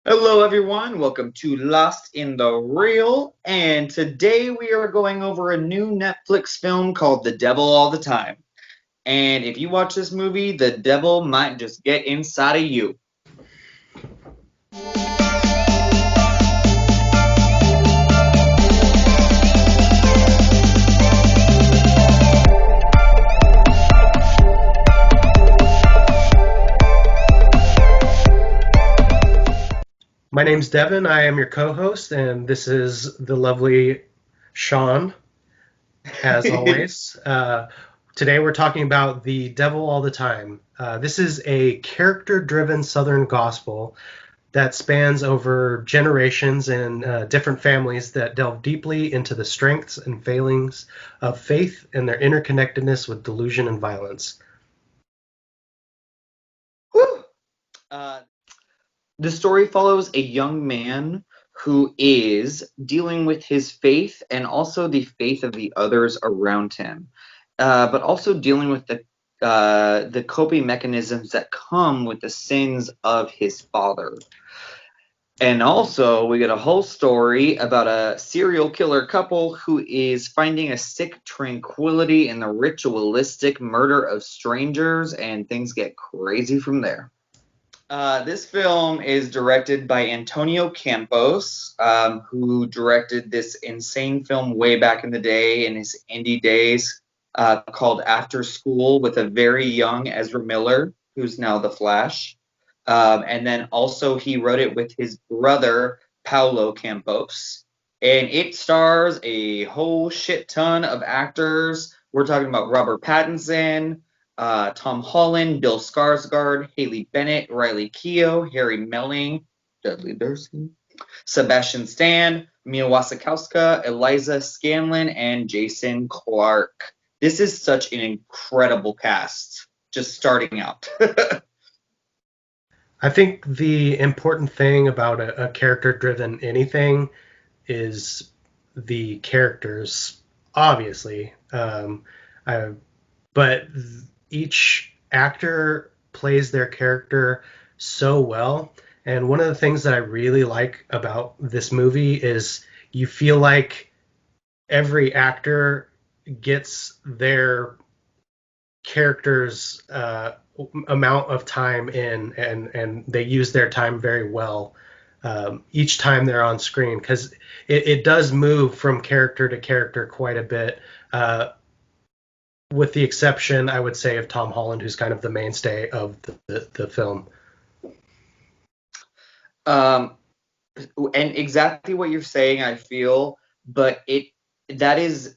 Hello, everyone. Welcome to Lost in the Real. And today we are going over a new Netflix film called The Devil All the Time. And if you watch this movie, the devil might just get inside of you. My name's Devin. I am your co-host, and this is the lovely Shawn, as always. Today we're talking about The Devil All the Time. This is a character-driven Southern gospel that spans over generations and different families that delve deeply into the strengths and failings of faith and their interconnectedness with delusion and violence. Whew. Uh, the story follows a young man who is dealing with his faith and also the faith of the others around him, but also dealing with the coping mechanisms that come with the sins of his father. And also, we get a whole story about a serial killer couple who is finding a sick tranquility in the ritualistic murder of strangers, and things get crazy from there. This film is directed by Antonio Campos, who directed this insane film way back in the day, in his indie days, called After School, with a very young Ezra Miller, who's now the Flash. And then also he wrote it with his brother, Paulo Campos. And it stars a whole shit ton of actors. We're talking about Robert Pattinson, Tom Holland, Bill Skarsgard, Haley Bennett, Riley Keough, Harry Melling, Dudley Dursley, Sebastian Stan, Mia Wasikowska, Eliza, Scanlan, and Jason Clarke. This is such an incredible cast, just starting out. I think the important thing about a character-driven anything is the characters, obviously. But each actor plays their character so well. And one of the things that I really like about this movie is you feel like every actor gets their character's amount of time in, and they use their time very well each time they're on screen, because it does move from character to character quite a bit, with the exception, I would say, of Tom Holland, who's kind of the mainstay of the film. And exactly what you're saying, I feel, but that is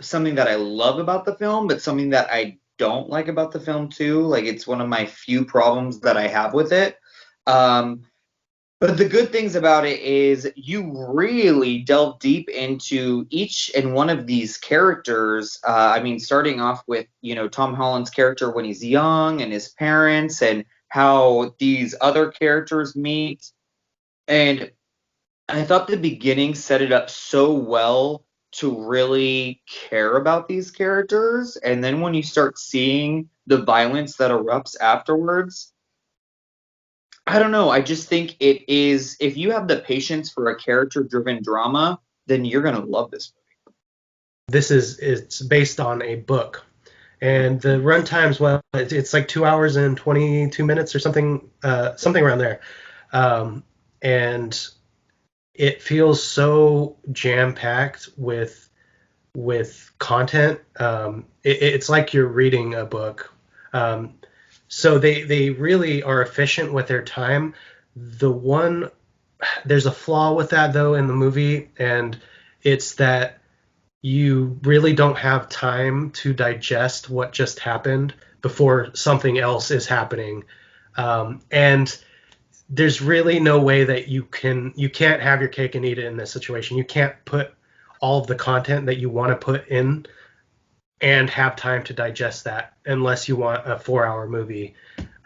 something that I love about the film, but something that I don't like about the film too. Like, it's one of my few problems that I have with it. But the good things about it is you really delve deep into each and one of these characters. I mean, starting off with, Tom Holland's character when he's young and his parents and how these other characters meet. And I thought the beginning set it up so well to really care about these characters. And then when you start seeing the violence that erupts afterwards, I don't know. I just think it is, if you have the patience for a character driven drama, then you're going to love this movie. It's based on a book, and the runtime's, well, it's like 2 hours and 22 minutes or something, something around there. And it feels so jam-packed with content. It's like you're reading a book. So they really are efficient with their time. There's a flaw with that, though, in the movie, and it's that you really don't have time to digest what just happened before something else is happening. And there's really no way that you can't have your cake and eat it in this situation. You can't put all of the content that you want to put in and have time to digest that unless you want a 4-hour movie.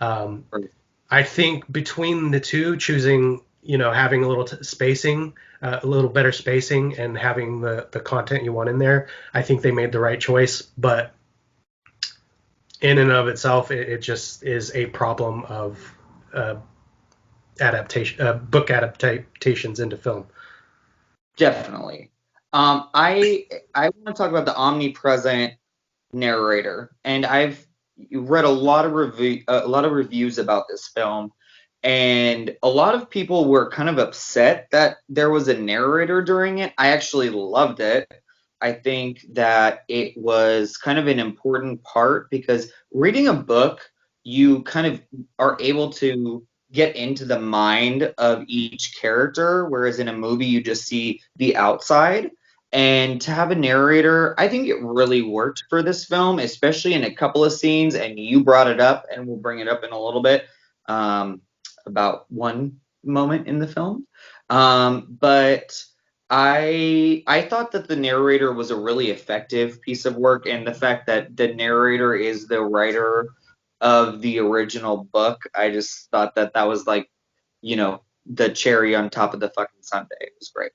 I think between the two, choosing, having a little spacing, a little better spacing, and having the content you want in there, I think they made the right choice. But in and of itself, it just is a problem of book adaptations into film. Definitely. I want to talk about the omnipresent narrator, and I've read a lot of reviews about this film, and a lot of people were kind of upset that there was a narrator during it. I actually loved it. I think that it was kind of an important part because reading a book, you kind of are able to get into the mind of each character, whereas in a movie, you just see the outside. And to have a narrator, I think it really worked for this film, especially in a couple of scenes. And you brought it up, and we'll bring it up in a little bit, about one moment in the film. But I thought that the narrator was a really effective piece of work, and the fact that the narrator is the writer of the original book, I just thought that that was like, the cherry on top of the fucking sundae. It was great.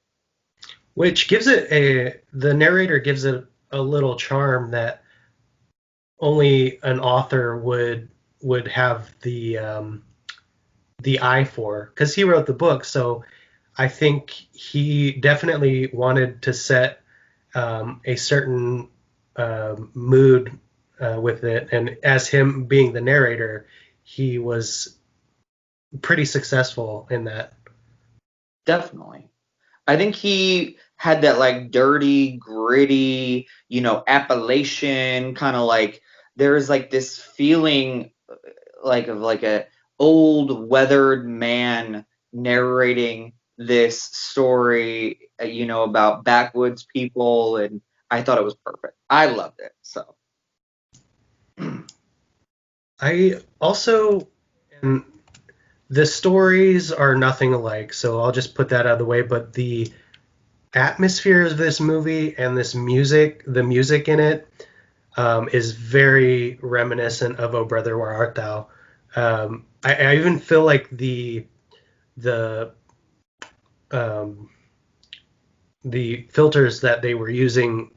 Which gives it the narrator gives it a little charm that only an author would have the eye for, because he wrote the book. So I think he definitely wanted to set a certain mood with it, and as him being the narrator, he was pretty successful in that. Definitely. I think he had that like dirty, gritty, Appalachian kind of like there's like this feeling like of like a old weathered man narrating this story, about backwoods people, and I thought it was perfect. I loved it. So I also, and the stories are nothing alike, so I'll just put that out of the way. But the atmosphere of this movie and this music, the music in it, is very reminiscent of "Oh Brother, Where Art Thou." I even feel like the um, the filters that they were using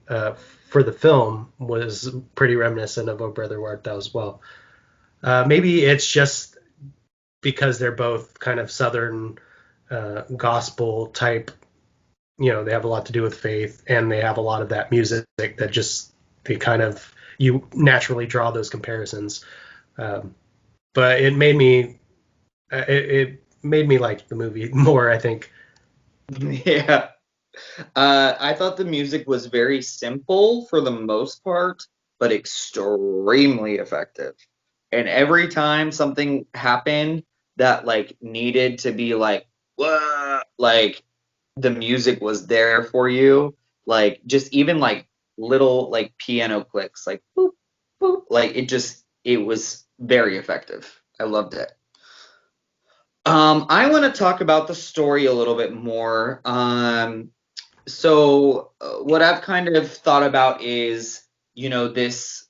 for the film was pretty reminiscent of "Oh Brother, Where Art Thou" as well. Maybe it's just because they're both kind of Southern gospel type. They have a lot to do with faith, and they have a lot of that music that just you naturally draw those comparisons. But it made me like the movie more, I think. yeah. I thought the music was very simple for the most part, but extremely effective. And every time something happened that like needed to be like, whoa, like the music was there for you. Like just even like little like piano clicks, like boop, boop, like it was very effective. I loved it. I want to talk about the story a little bit more. What I've kind of thought about is, this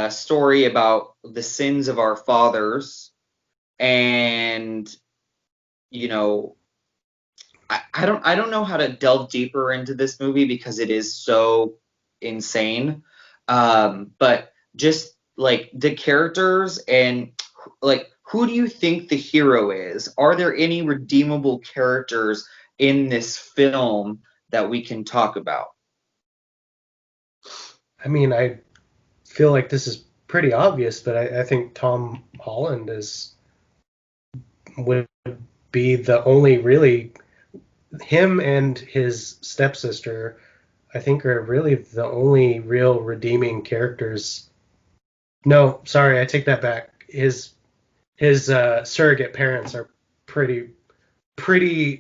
story about the sins of our fathers, and you know, I don't know how to delve deeper into this movie because it is so insane. But just like the characters and like who do you think the hero is? Are there any redeemable characters in this film that we can talk about? I mean, I feel like this is pretty obvious, but I think Tom Holland would be the only really, him and his stepsister, I think, are really the only real redeeming characters. No, sorry, I take that back. His surrogate parents are pretty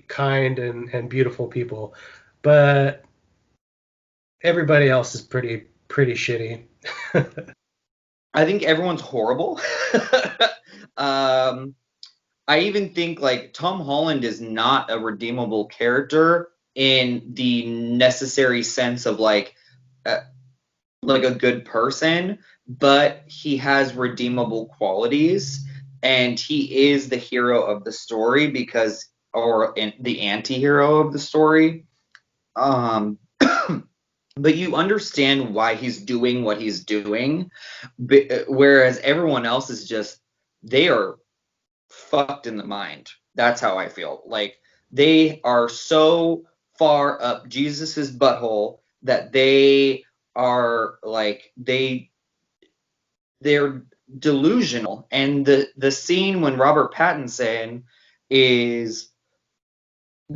kind and beautiful people, but everybody else is pretty shitty. I think everyone's horrible. um, I even think like Tom Holland is not a redeemable character in the necessary sense of uh, like a good person, but he has redeemable qualities, and he is the hero of the story the anti-hero of the story. Um, but you understand why he's doing what he's doing, whereas everyone else is just they are fucked in the mind. That's how I feel. Like they are so far up Jesus's butthole that they are like they're delusional. And the scene when Robert Pattinson is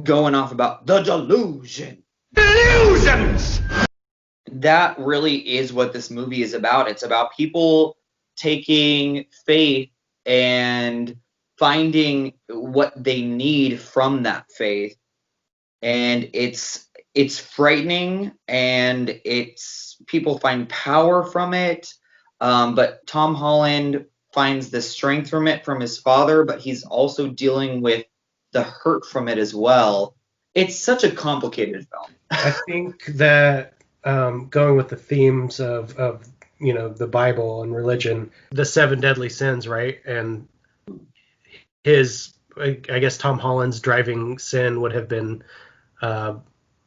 going off about the delusion. Delusions! That really is what this movie is about. It's about people taking faith and finding what they need from that faith. And it's frightening, and it's people find power from it. But Tom Holland finds the strength from it from his father, but he's also dealing with the hurt from it as well. It's such a complicated film. I think that going with the themes of the Bible and religion, the seven deadly sins, right? And I guess Tom Holland's driving sin would have been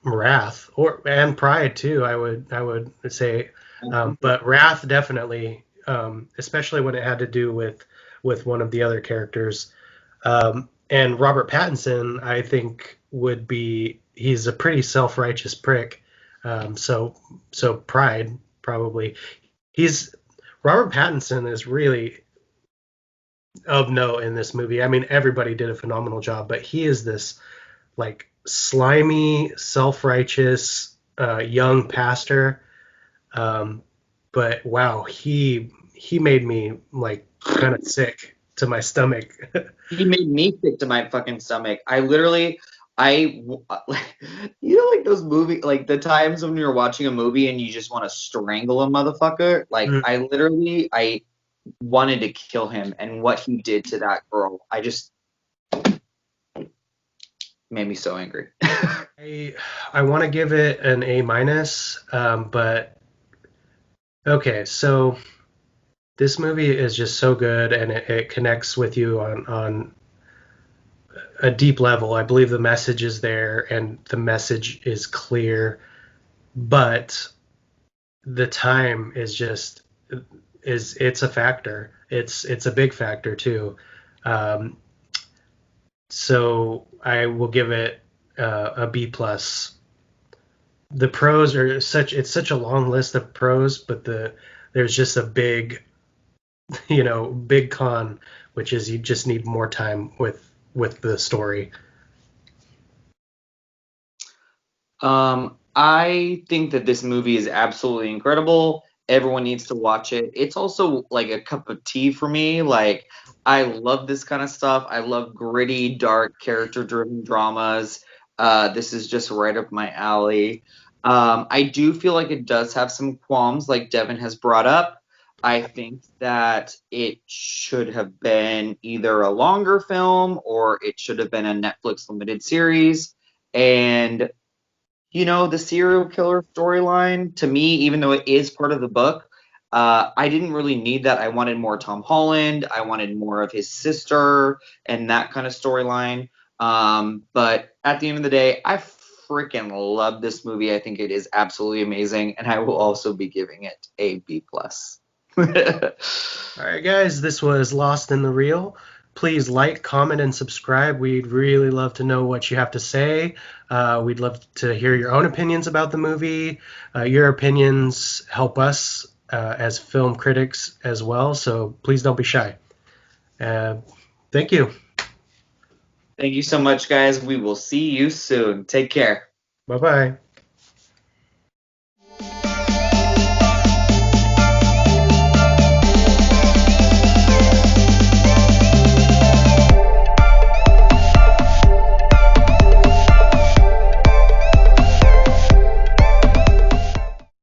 wrath and pride too. I would say, but wrath definitely, especially when it had to do with one of the other characters. And Robert Pattinson, I think, he's a pretty self-righteous prick. So pride probably. Robert Pattinson is really of note in this movie. I mean, everybody did a phenomenal job, but he is this like slimy, self-righteous young pastor. But wow, he made me like kind of sick to my stomach. He made me sick to my fucking stomach. I like those movies, like the times when you're watching a movie and you just want to strangle a motherfucker. Like I wanted to kill him, and what he did to that girl, I just made me so angry. I want to give it an A minus, but okay, so this movie is just so good, and it connects with you on a deep level. I believe the message is there, and the message is clear, but the time is it's a factor. It's a big factor too. So I will give it a B plus. The pros are it's such a long list of pros, but there's just a big big con, which is you just need more time with the story. I think that this movie is absolutely incredible. Everyone needs to watch it. It's also like a cup of tea for me. Like, I love this kind of stuff. I love gritty, dark, character-driven dramas. This is just right up my alley. I do feel like it does have some qualms, like Devin has brought up. I think that it should have been either a longer film or it should have been a Netflix limited series. And the serial killer storyline, to me, even though it is part of the book, I didn't really need that. I wanted more Tom Holland. I wanted more of his sister and that kind of storyline. But at the end of the day, I freaking love this movie. I think it is absolutely amazing, and I will also be giving it a B+. All right, guys, this was Lost in the Reel. Please like, comment, and subscribe. We'd really love to know what you have to say. We'd love to hear your own opinions about the movie. Your opinions help us as film critics as well, so please don't be shy. Thank you. Thank you so much, guys. We will see you soon. Take care. Bye-bye.